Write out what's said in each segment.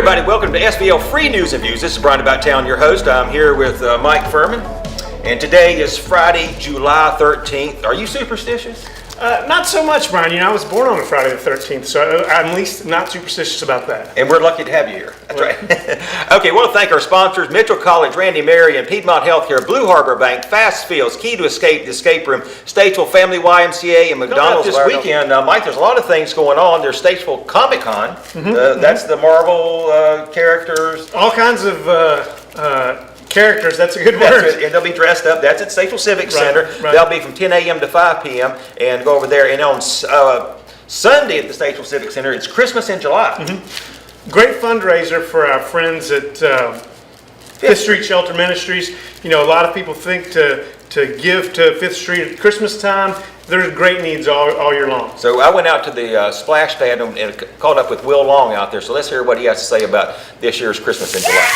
Hey everybody, welcome to SVL Free News and Views. This is Brian About Town, your host. I'm here with Mike Fuhrman, and today is Friday, July 13th. Are you superstitious? Not so much, Brian. You know, I was born on a Friday the 13th, so I'm at least not superstitious about that. And we're lucky to have you here. That's right. Okay, I want to thank our sponsors, Mitchell College, Randy Mary, and Piedmont Healthcare, Blue Harbor Bank, Fast Fields, Key to Escape, The Escape Room, Statesville Family YMCA, and McDonald's. This weekend, Mike, there's a lot of things going on. There's Statesville Comic Con. That's the Marvel characters. All kinds of characters, that's a good word. And they'll be dressed up. That's at Statesville Civic Center. Right. They'll be from 10 a.m. to 5 p.m. and go over there. And on Sunday at the Statesville Civic Center, it's Christmas in July. Great fundraiser for our friends at Fifth Street Ministries. You know, a lot of people think to give to Fifth Street at Christmas time. There's great needs all year long. So I went out to the splash pad and caught up with Will Long out there. So let's hear what he has to say about this year's Christmas in July.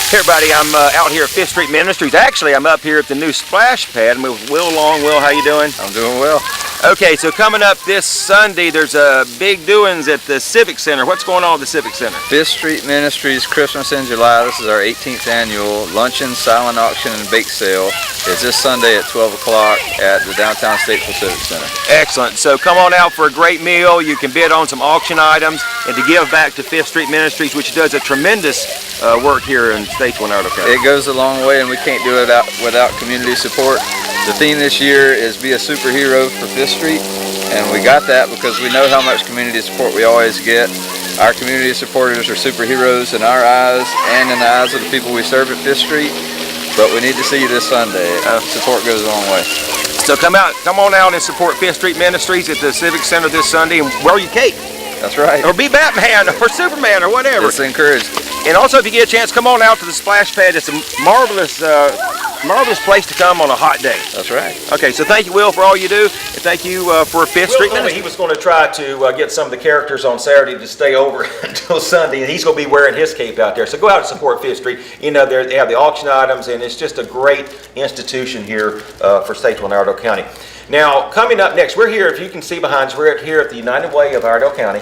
Hey everybody, I'm out here at Fifth Street Ministries. Actually, I'm up here at the new splash pad with Will Long. Will, how you doing? I'm doing well. Okay, so coming up this Sunday, there's big doings at the Civic Center. What's going on at the Civic Center? Fifth Street Ministries Christmas in July. This is our 18th annual luncheon, silent auction, and bake sale. It's this Sunday at 12 o'clock at the downtown Statesville Civic Center. Excellent. So come on out for a great meal. You can bid on some auction items and to give back to Fifth Street Ministries, which does a tremendous work here in Statesville and Iredell County. It goes a long way, and we can't do it without community support. The theme this year is Be a Superhero for Fifth Street, and we got that because we know how much community support we always get. Our community supporters are superheroes in our eyes and in the eyes of the people we serve at Fifth Street, but we need to see you this Sunday. Support goes a long way. So come on out and support Fifth Street Ministries at the Civic Center this Sunday and wear your cape. That's right. Or be Batman or Superman or whatever. It's encouraged. And also, if you get a chance, come on out to the splash pad. It's a marvelous place to come on a hot day. That's right. Okay, so thank you, Will, for all you do, and thank you for Fifth Street Ministries. He was going to try to get some of the characters on Saturday to stay over until Sunday, and he's going to be wearing his cape out there. So go out and support Fifth Street. You know, they have the auction items, and it's just a great institution here for Statesville and Iredell County. Now, coming up next, we're here, if you can see behind us, we're here at the United Way of Iredell County,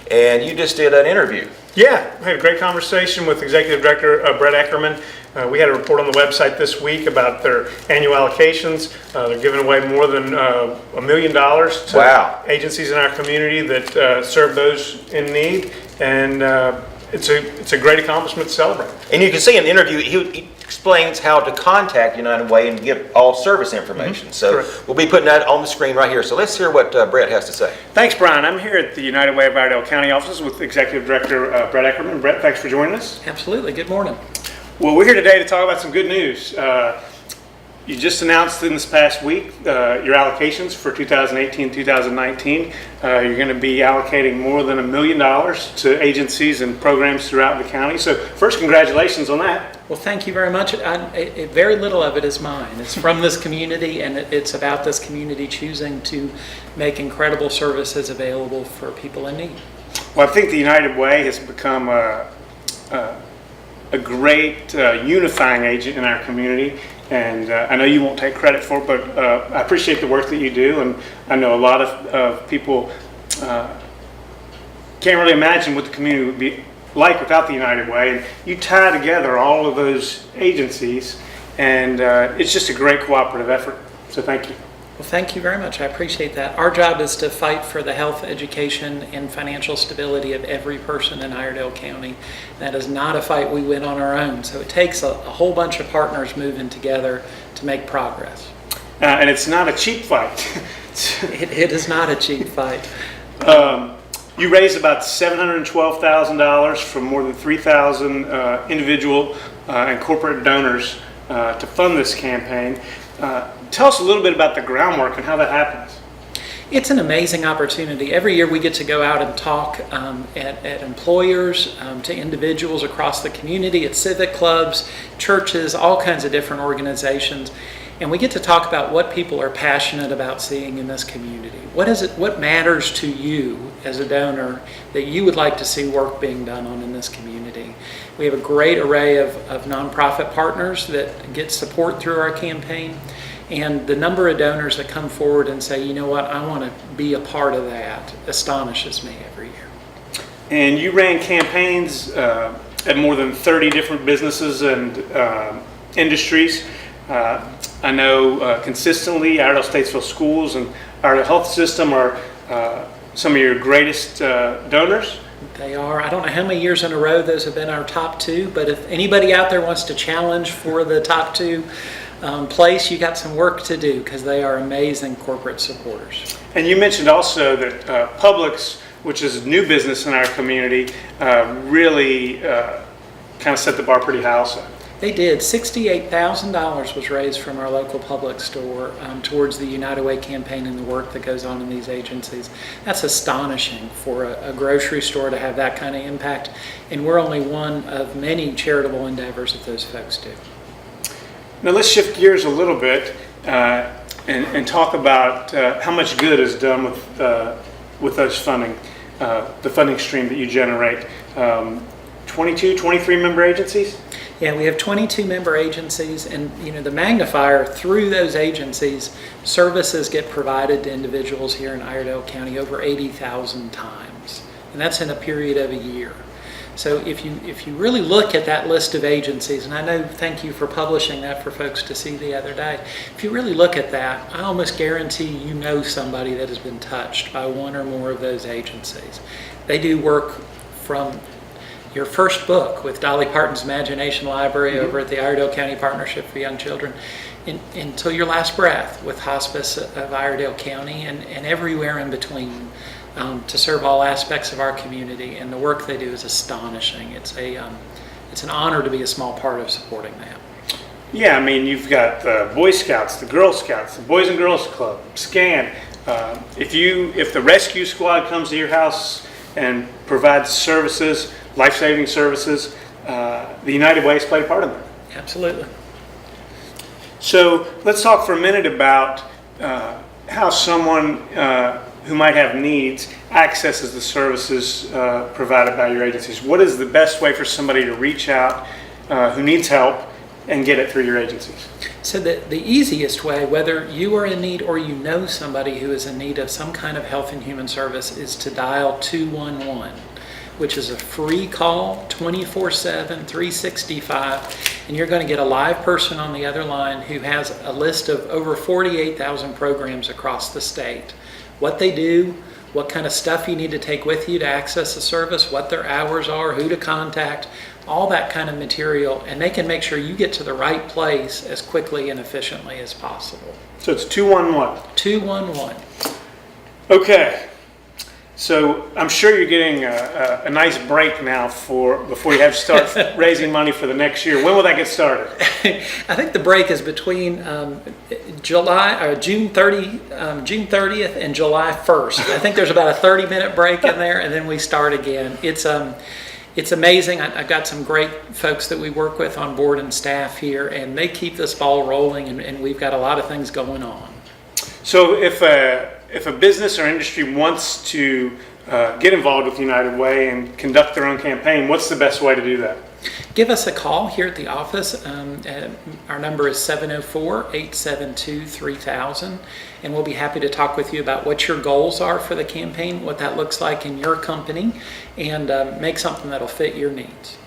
and you just did an interview. Yeah, I had a great conversation with Executive Director Brett Eckerman. We had a report on the website this week about their annual allocations. They're giving away more than $1 million to agencies in our community that serve those in need, and it's a great accomplishment to celebrate. And you can see in the interview, he explains how to contact United Way and get all service information. So correct. We'll be putting that on the screen right here. So let's hear what Brett has to say. Thanks, Brian. I'm here at the United Way of Iredell County offices with Executive Director Brett Eckerman. Brett, thanks for joining us. Absolutely. Good morning. Well, we're here today to talk about some good news. You just announced in this past week your allocations for 2018-2019. You're going to be allocating more than $1 million to agencies and programs throughout the county. So first, congratulations on that. Well, thank you very much. Very little of it is mine. It's from this community, and it's about this community choosing to make incredible services available for people in need. Well, I think the United Way has become a great unifying agent in our community. And I know you won't take credit for it, but I appreciate the work that you do. And I know a lot of people can't really imagine what the community would be like without the United Way. And you tie together all of those agencies, and it's just a great cooperative effort. So thank you. Well, thank you very much. I appreciate that. Our job is to fight for the health, education, and financial stability of every person in Iredell County. That is not a fight we win on our own. So it takes a whole bunch of partners moving together to make progress. And it's not a cheap fight. It is not a cheap fight. You raised about $712,000 from more than 3,000 individual and corporate donors to fund this campaign. Tell us a little bit about the groundwork and how that happens. It's an amazing opportunity. Every year we get to go out and talk at employers, to individuals across the community, at civic clubs, churches, all kinds of different organizations. And we get to talk about what people are passionate about seeing in this community. What matters to you as a donor that you would like to see work being done on in this community? We have a great array of nonprofit partners that get support through our campaign. And the number of donors that come forward and say, you know what, I want to be a part of that, astonishes me every year. And you ran campaigns at more than 30 different businesses and industries. I know consistently Iredell Statesville Schools and Iredell Health System are some of your greatest donors. They are. I don't know how many years in a row those have been our top two, but if anybody out there wants to challenge for the top two place, you got some work to do, because they are amazing corporate supporters. And you mentioned also that Publix, which is a new business in our community, really kind of set the bar pretty high also. They did. $68,000 was raised from our local Publix store towards the United Way campaign and the work that goes on in these agencies. That's astonishing for a grocery store to have that kind of impact, and we're only one of many charitable endeavors that those folks do. Now let's shift gears a little bit and talk about how much good is done with those funding, the funding stream that you generate. 22, 23 member agencies? Yeah, we have 22 member agencies, and the magnifier through those agencies, services get provided to individuals here in Iredell County over 80,000 times, and that's in a period of a year. So if you really look at that list of agencies, and I know, thank you for publishing that for folks to see the other day, if you really look at that, I almost guarantee you know somebody that has been touched by one or more of those agencies. They do work from your first book with Dolly Parton's Imagination Library over at the Iredell County Partnership for Young Children until your last breath with Hospice of Iredell County and everywhere in between, to serve all aspects of our community. And the work they do is astonishing. It's an honor to be a small part of supporting that. Yeah, I mean, you've got the Boy Scouts, the Girl Scouts, the Boys and Girls Club, SCAN. If the rescue squad comes to your house and provides services, life-saving services, the United Way has played a part in that. Absolutely. So let's talk for a minute about how someone who might have needs accesses the services provided by your agencies. What is the best way for somebody to reach out who needs help and get it through your agencies? So the easiest way, whether you are in need or you know somebody who is in need of some kind of health and human service, is to dial 211. Which is a free call, 24/7, 365, and you're going to get a live person on the other line who has a list of over 48,000 programs across the state. What they do, what kind of stuff you need to take with you to access the service, what their hours are, who to contact, all that kind of material, and they can make sure you get to the right place as quickly and efficiently as possible. So it's 211. 211. Okay. So I'm sure you're getting a nice break now before you have to start raising money for the next year. When will that get started? I think the break is between June 30th and July 1st. I think there's about a 30-minute break in there, and then we start again. It's amazing. I've got some great folks that we work with on board and staff here, and they keep this ball rolling, and we've got a lot of things going on. So if a business or industry wants to get involved with United Way and conduct their own campaign, what's the best way to do that? Give us a call here at the office. Our number is 704-872-3000, and we'll be happy to talk with you about what your goals are for the campaign, what that looks like in your company, and make something that'll fit your needs.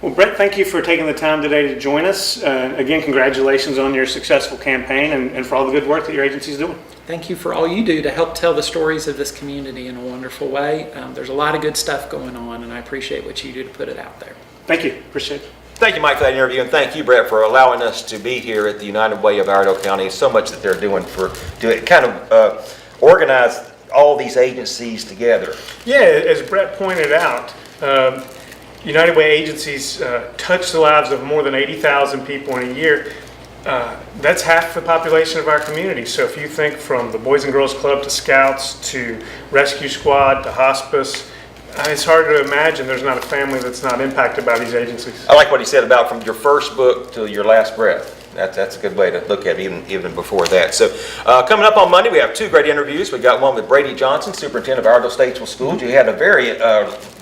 Well, Brett, thank you for taking the time today to join us. Again, congratulations on your successful campaign and for all the good work that your agency is doing. Thank you for all you do to help tell the stories of this community in a wonderful way. There's a lot of good stuff going on, and I appreciate what you do to put it out there. Thank you. Appreciate it. Thank you, Mike, for that interview, and thank you, Brett, for allowing us to be here at the United Way of Iredell County. So much that they're doing to kind of organize all these agencies together. Yeah, as Brett pointed out, United Way agencies touch the lives of more than 80,000 people in a year. That's half the population of our community. So if you think from the Boys and Girls Club to Scouts to Rescue Squad to Hospice, it's hard to imagine there's not a family that's not impacted by these agencies. I like what he said about from your first book to your last breath. That's a good way to look at it, even before that. So coming up on Monday, we have two great interviews. We got one with Brady Johnson, superintendent of Iredell Statesville Schools. You had a very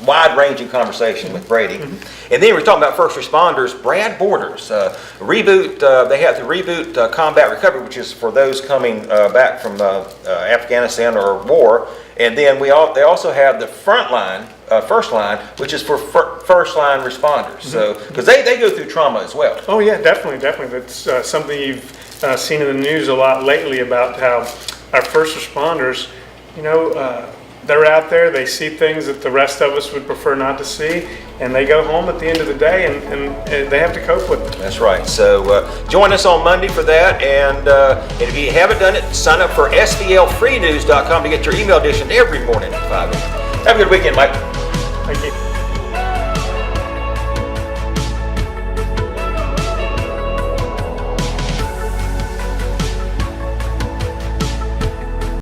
wide-ranging conversation with Brady. And then we're talking about first responders. Brad Borders, reboot. They had the reboot combat recovery, which is for those coming back from Afghanistan or war. And then they also have the front line, first line, which is for first line responders. So because they go through trauma as well. Oh yeah, definitely. That's something you've seen in the news a lot lately about how our first responders, they're out there, they see things that the rest of us would prefer not to see, and they go home at the end of the day and they have to cope with it. That's right. So join us on Monday for that. And if you haven't done it, sign up for SVLFreeNews.com to get your email edition every morning at 5 a.m. Have a good weekend, Mike. Thank you.